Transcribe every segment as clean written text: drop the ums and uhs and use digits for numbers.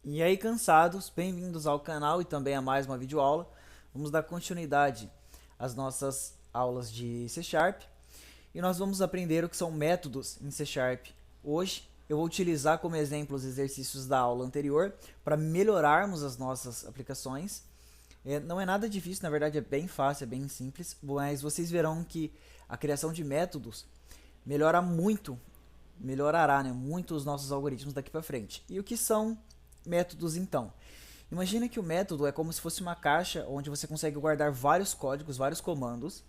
E aí, cansados, bem-vindos ao canal e também a mais uma videoaula. Vamos dar continuidade às nossas aulas de C Sharp e nós vamos aprender o que são métodos em C Sharp. Hoje eu vou utilizar como exemplo os exercícios da aula anterior para melhorarmos as nossas aplicações. Não é nada difícil, na verdade é bem fácil, é bem simples, mas vocês verão que a criação de métodos melhorará, né, muito os nossos algoritmos daqui para frente. E o que são métodos então? Imagina que o método é como se fosse uma caixa onde você consegue guardar vários códigos, vários comandos,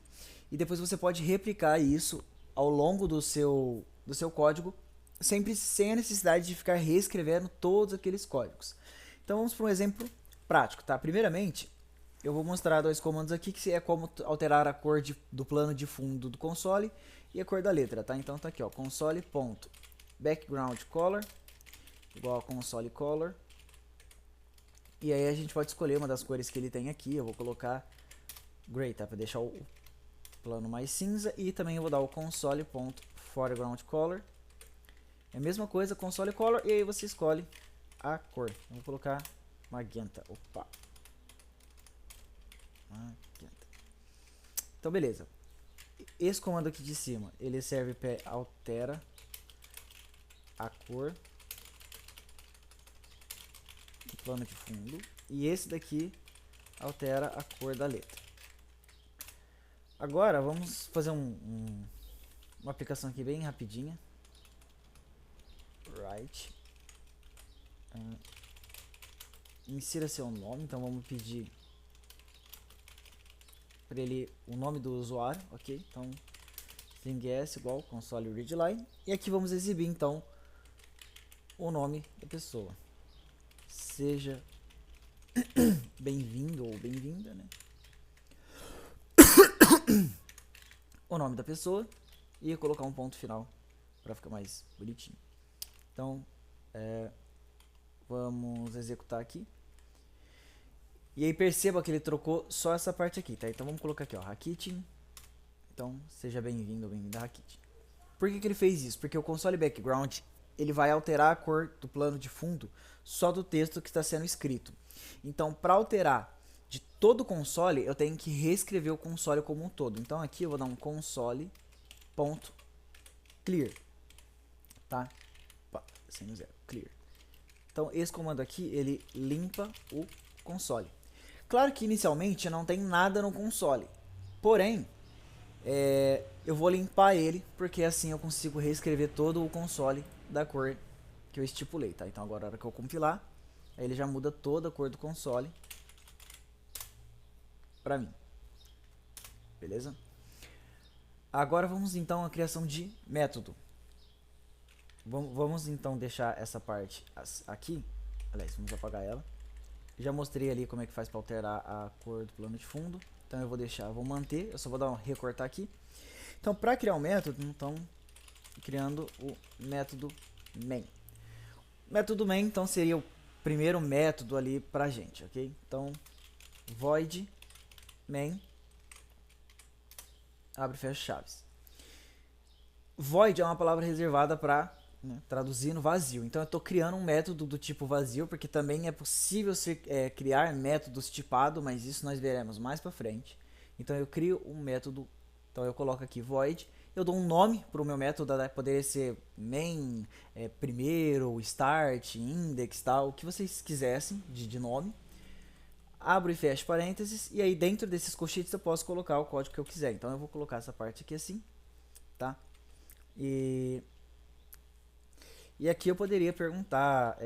e depois você pode replicar isso ao longo do seu código, sempre sem a necessidade de ficar reescrevendo todos aqueles códigos. Então vamos para um exemplo prático, tá? Primeiramente, eu vou mostrar dois comandos aqui que é como alterar a cor do plano de fundo do console e a cor da letra, tá? Então tá aqui, ó, console.backgroundColor igual a consoleColor. E aí a gente pode escolher uma das cores que ele tem aqui. Eu vou colocar Gray, tá? Para deixar o plano mais cinza. E também eu vou dar o console.foregroundColor. É a mesma coisa, consoleColor. E aí você escolhe a cor. Eu vou colocar magenta. Opa. Magenta. Então beleza. Esse comando aqui de cima, ele serve para altera a cor do plano de fundo. E esse daqui altera a cor da letra. Agora vamos fazer uma aplicação aqui bem rapidinha. Write. Insira seu nome, então vamos pedir para ele o nome do usuário, ok? Então string s igual console readline, e aqui vamos exibir então o nome da pessoa. Seja bem-vindo ou bem-vinda, né? O nome da pessoa e colocar um ponto final para ficar mais bonitinho. Então vamos executar aqui. E aí perceba que ele trocou só essa parte aqui, tá? Então vamos colocar aqui, ó, Rakitin. Então seja bem-vindo ou bem-vinda a Rakitin. Por que ele fez isso? Porque o console background ele vai alterar a cor do plano de fundo só do texto que está sendo escrito. Então, para alterar de todo o console, eu tenho que reescrever o console como um todo. Então aqui eu vou dar um console.clear, tá? Sem o zero, clear. Então esse comando aqui, ele limpa o console. Claro que inicialmente não tem nada no console, porém eu vou limpar ele, porque assim eu consigo reescrever todo o console da cor que eu estipulei, tá? Então agora na hora que eu compilar, aí ele já muda toda a cor do console pra mim. Beleza? Agora vamos então à criação de método. Vamos então deixar essa parte aqui. Aliás, vamos apagar ela. Já mostrei ali como é que faz para alterar a cor do plano de fundo. Então eu vou manter, eu só vou dar um recortar aqui. Então para criar um método, então criando o método main. O método main então seria o primeiro método ali pra gente, ok? Então void main abre e fecha chaves. Void é uma palavra reservada para, né, traduzir no vazio. Então eu estou criando um método do tipo vazio, porque também é possível criar métodos tipado, mas isso nós veremos mais para frente. Então eu crio um método, então eu coloco aqui void, eu dou um nome para o meu método, né? Poderia ser main, primeiro, start, index, tal, o que vocês quisessem de nome. Abro e fecho parênteses, e aí dentro desses colchetes eu posso colocar o código que eu quiser. Então eu vou colocar essa parte aqui assim, tá? E aqui eu poderia perguntar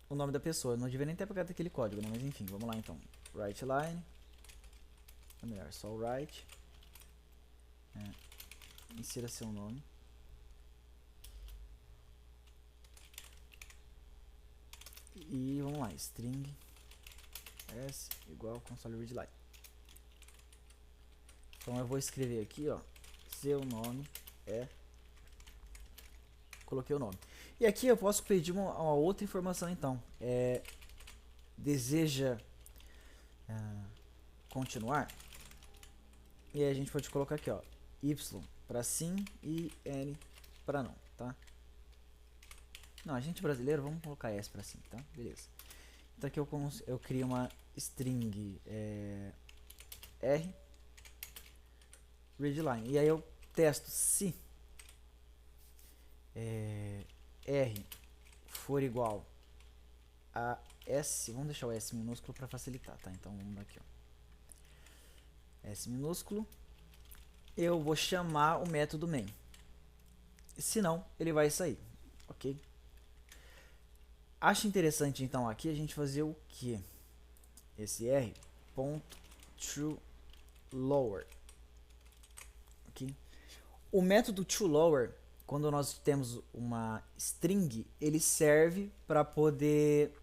o nome da pessoa. Eu não devia nem ter pegado aquele código, né? Mas enfim, vamos lá então. Write line. É melhor, só o write. Insira seu nome. E vamos lá, string s igual console readline. Então eu vou escrever aqui, ó, seu nome é... Coloquei o nome. E aqui eu posso pedir uma outra informação então. Deseja continuar? E aí a gente pode colocar aqui, ó, y para sim e n para não, tá? Não, a gente brasileiro, vamos colocar S pra cima, tá? Beleza. Então aqui eu crio uma string R readline. E aí eu testo se R for igual a S, vamos deixar o S minúsculo para facilitar, tá? Então vamos dar aqui, ó. S minúsculo, eu vou chamar o método main. Se não, ele vai sair, ok? Acho interessante então aqui a gente fazer o que? Esse R ponto to lower, ok? O método toLower, quando nós temos uma string, ele serve para poder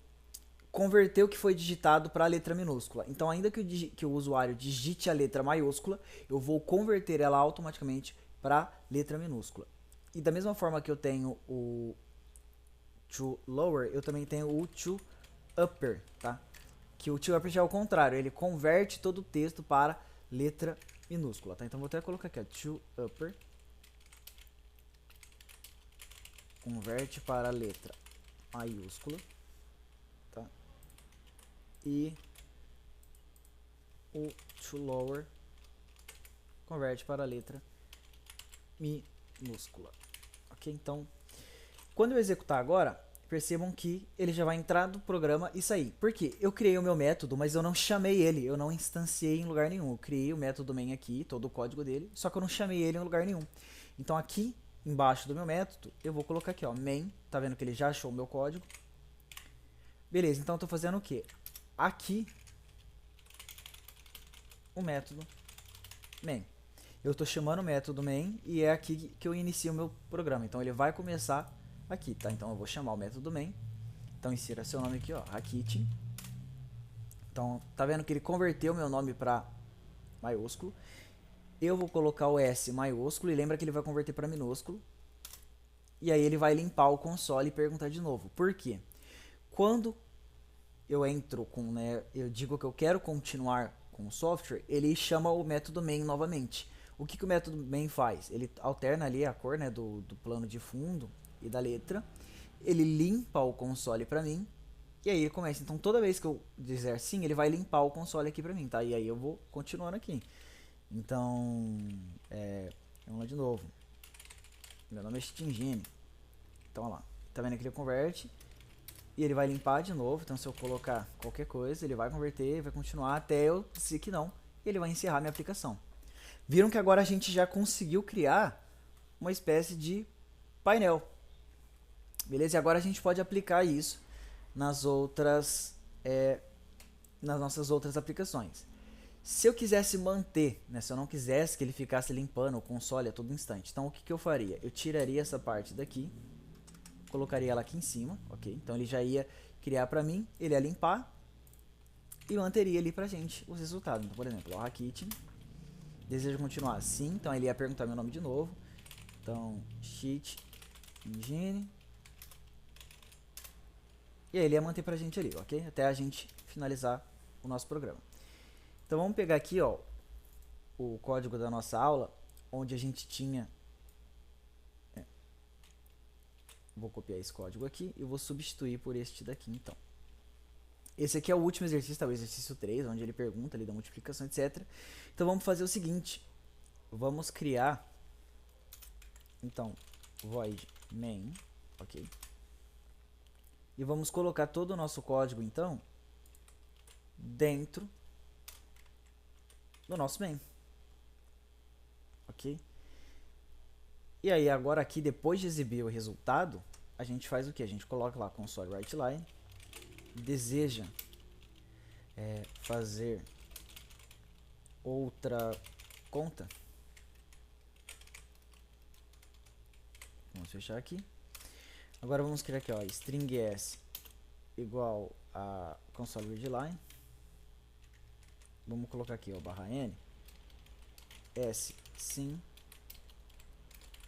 converter o que foi digitado para a letra minúscula. Então, ainda que o usuário digite a letra maiúscula, eu vou converter ela automaticamente para a letra minúscula. E da mesma forma que eu tenho o toLower, eu também tenho o toUpper, tá? Que o toUpper já é o contrário, ele converte todo o texto para letra minúscula, tá? Então vou até colocar aqui, ó, toUpper converte para a letra maiúscula, tá? E o toLower converte para a letra minúscula, ok? Então, quando eu executar agora, percebam que ele já vai entrar no programa e sair. Por quê? Eu criei o meu método, mas eu não chamei ele, eu não instanciei em lugar nenhum. Eu criei o método main aqui, todo o código dele, só que eu não chamei ele em lugar nenhum. Então aqui embaixo do meu método, eu vou colocar aqui, ó, main, tá vendo que ele já achou o meu código. Beleza, então eu tô fazendo o quê? Aqui, o método main. Eu tô chamando o método main e é aqui que eu inicio o meu programa. Então ele vai começar aqui, tá? Então eu vou chamar o método main. Então insira seu nome aqui, ó, Rakit. Então, tá vendo que ele converteu meu nome para maiúsculo. Eu vou colocar o S maiúsculo e lembra que ele vai converter para minúsculo. E aí ele vai limpar o console e perguntar de novo. Por quê? Quando eu entro com, né, eu digo que eu quero continuar com o software, ele chama o método main novamente. O que o método main faz? Ele alterna ali a cor, né, do plano de fundo e da letra. Ele limpa o console para mim. E aí ele começa. Então toda vez que eu dizer sim, ele vai limpar o console aqui para mim, tá? E aí eu vou continuando aqui. Então, vamos lá de novo. Meu nome é Stingine. Então, olha lá. Tá vendo que ele converte. E ele vai limpar de novo. Então, se eu colocar qualquer coisa, ele vai converter, vai continuar até eu dizer que não. E ele vai encerrar minha aplicação. Viram que agora a gente já conseguiu criar uma espécie de painel. Beleza? E agora a gente pode aplicar isso nas nossas outras aplicações. Se eu quisesse manter, né, se eu não quisesse que ele ficasse limpando o console a todo instante, então o que eu faria? Eu tiraria essa parte daqui, colocaria ela aqui em cima, ok? Então ele já ia criar para mim, ele ia limpar e manteria ali pra gente os resultados. Então, por exemplo, o Rakit, deseja continuar assim, então ele ia perguntar meu nome de novo. Então, Cheat Engine. E aí ele ia manter pra gente ali, ok? Até a gente finalizar o nosso programa. Então vamos pegar aqui, ó, o código da nossa aula, onde a gente tinha... Vou copiar esse código aqui e vou substituir por este daqui, então. Esse aqui é o último exercício, tá? O exercício 3, onde ele pergunta ali da multiplicação, etc. Então vamos fazer o seguinte. Vamos criar, então, void main, ok? E vamos colocar todo o nosso código, então, dentro do nosso main, ok? E aí agora aqui, depois de exibir o resultado, a gente faz o que? A gente coloca lá console writeLine, deseja fazer outra conta. Vamos fechar aqui. Agora vamos criar aqui, ó, string s igual a console readline. Vamos colocar aqui, ó, barra n s sim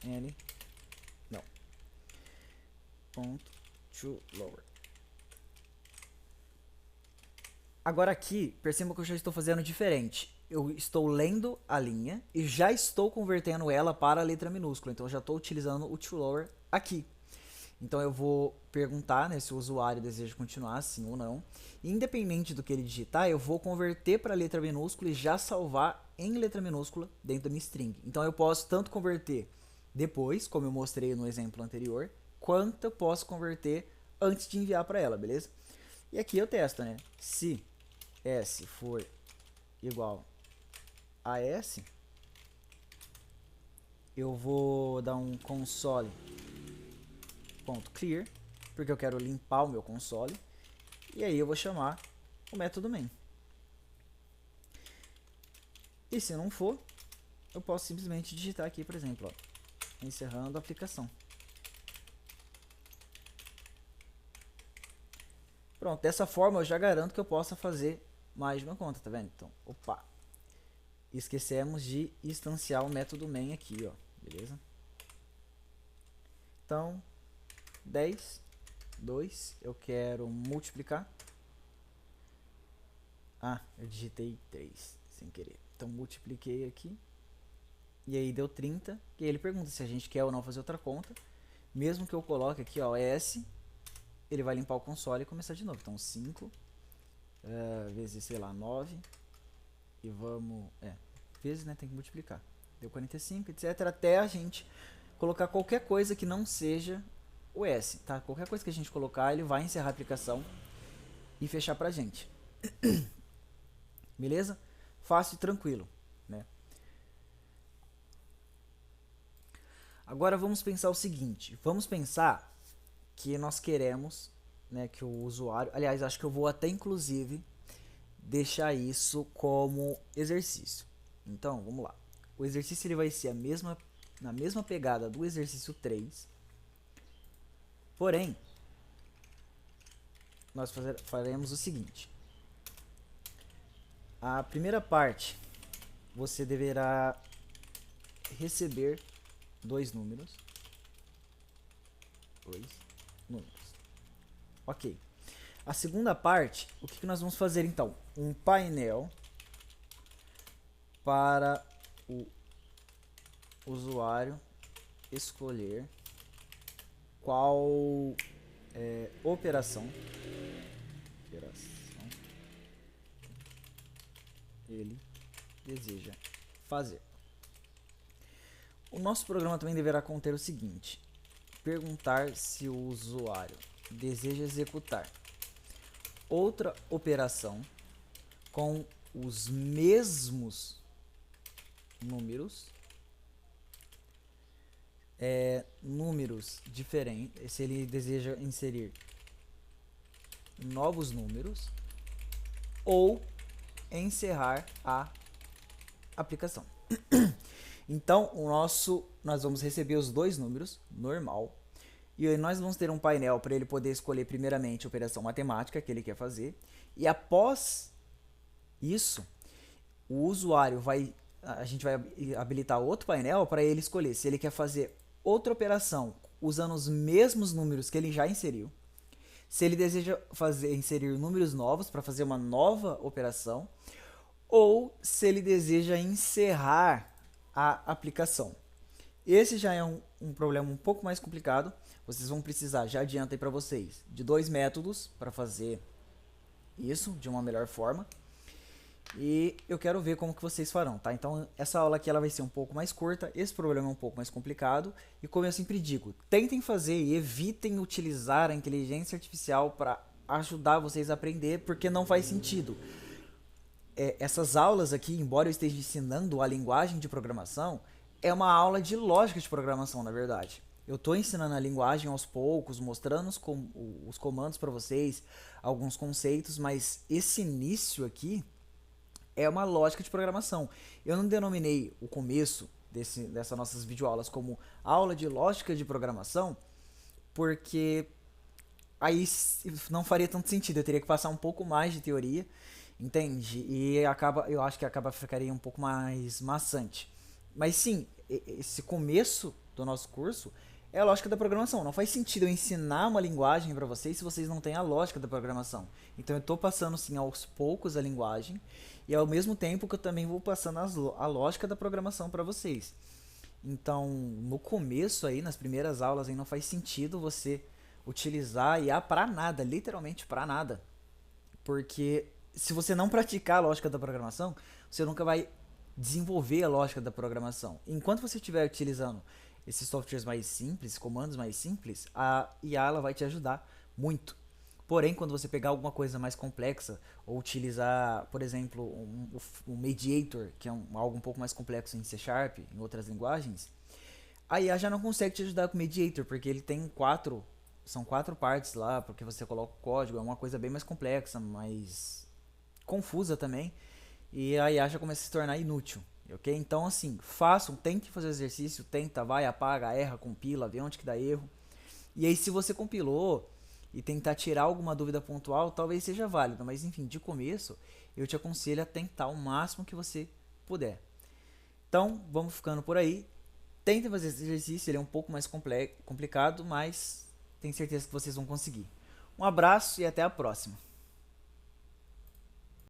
n não ponto to lower. Agora aqui, perceba que eu já estou fazendo diferente. Eu estou lendo a linha e já estou convertendo ela para a letra minúscula. Então eu já estou utilizando o toLower aqui. Então eu vou perguntar, né, se o usuário deseja continuar sim ou não. E, independente do que ele digitar, eu vou converter para letra minúscula e já salvar em letra minúscula dentro da minha string. Então eu posso tanto converter depois, como eu mostrei no exemplo anterior, quanto eu posso converter antes de enviar para ela, beleza? E aqui eu testo, né? Se S for igual a S, eu vou dar um console.clear, porque eu quero limpar o meu console. E aí eu vou chamar o método main. E se não for, eu posso simplesmente digitar aqui, por exemplo, ó, encerrando a aplicação. Pronto, dessa forma eu já garanto que eu possa fazer mais de uma conta, tá vendo? Então, opa, esquecemos de instanciar o método main aqui, ó, beleza? Então, 10, 2, eu quero multiplicar. Ah, eu digitei 3 sem querer. Então, multipliquei aqui. E aí deu 30. E aí ele pergunta se a gente quer ou não fazer outra conta. Mesmo que eu coloque aqui, ó, S, ele vai limpar o console e começar de novo. Então, 5 vezes, sei lá, 9. E vamos... vezes, né? Tem que multiplicar. Deu 45, etc. Até a gente colocar qualquer coisa que não seja o S, tá? Qualquer coisa que a gente colocar, ele vai encerrar a aplicação e fechar pra gente. Beleza? Fácil e tranquilo, né? Agora vamos pensar o seguinte. Vamos pensar que nós queremos, né, que o usuário... Aliás, acho que eu vou até, inclusive, deixar isso como exercício. Então, vamos lá. O exercício ele vai ser na mesma pegada do exercício 3. Porém, nós faremos o seguinte. A primeira parte, você deverá receber dois números. Ok. A segunda parte, o que nós vamos fazer então? Um painel para o usuário escolher qual operação ele deseja fazer. O nosso programa também deverá conter o seguinte: perguntar se o usuário deseja executar outra operação com os mesmos números, números diferentes, se ele deseja inserir novos números ou encerrar a aplicação. Então, nós vamos receber os dois números, normal, e aí nós vamos ter um painel para ele poder escolher primeiramente a operação matemática que ele quer fazer, e após isso, a gente vai habilitar outro painel para ele escolher se ele quer fazer outra operação usando os mesmos números que ele já inseriu, se ele deseja inserir números novos para fazer uma nova operação, ou se ele deseja encerrar a aplicação. Esse já é um problema um pouco mais complicado. Vocês vão precisar, já adianta aí para vocês, de dois métodos para fazer isso de uma melhor forma. E eu quero ver como que vocês farão, tá? Então essa aula aqui ela vai ser um pouco mais curta, esse problema é um pouco mais complicado. E como eu sempre digo, tentem fazer e evitem utilizar a inteligência artificial para ajudar vocês a aprender, porque não faz sentido. Essas aulas aqui, embora eu esteja ensinando a linguagem de programação, é uma aula de lógica de programação, na verdade. Eu estou ensinando a linguagem aos poucos, mostrando os comandos para vocês, alguns conceitos, mas esse início aqui é uma lógica de programação. Eu não denominei o começo dessas nossas videoaulas como aula de lógica de programação, porque aí não faria tanto sentido, eu teria que passar um pouco mais de teoria, entende? E eu acho que ficaria um pouco mais maçante. Mas sim, esse começo do nosso curso é a lógica da programação. Não faz sentido eu ensinar uma linguagem para vocês se vocês não têm a lógica da programação. Então eu estou passando sim aos poucos a linguagem e ao mesmo tempo que eu também vou passando a lógica da programação para vocês. Então, no começo aí, nas primeiras aulas aí, não faz sentido você utilizar a IA para nada, literalmente para nada. Porque se você não praticar a lógica da programação, você nunca vai desenvolver a lógica da programação. Enquanto você estiver utilizando esses softwares mais simples, comandos mais simples, a IA ela vai te ajudar muito. Porém, quando você pegar alguma coisa mais complexa, ou utilizar, por exemplo, um mediator, que é algo um pouco mais complexo em C Sharp, em outras linguagens, a IA já não consegue te ajudar com o mediator, porque ele tem são quatro partes lá, porque você coloca o código, é uma coisa bem mais complexa, mais confusa também, e a IA já começa a se tornar inútil, ok? Então, assim, façam, tente fazer o exercício, tenta, vai, apaga, erra, compila, vê onde que dá erro. E aí, se você compilou e tentar tirar alguma dúvida pontual, talvez seja válido, mas enfim, de começo, eu te aconselho a tentar o máximo que você puder. Então, vamos ficando por aí. Tentem fazer esse exercício, ele é um pouco mais complicado, mas tenho certeza que vocês vão conseguir. Um abraço e até a próxima.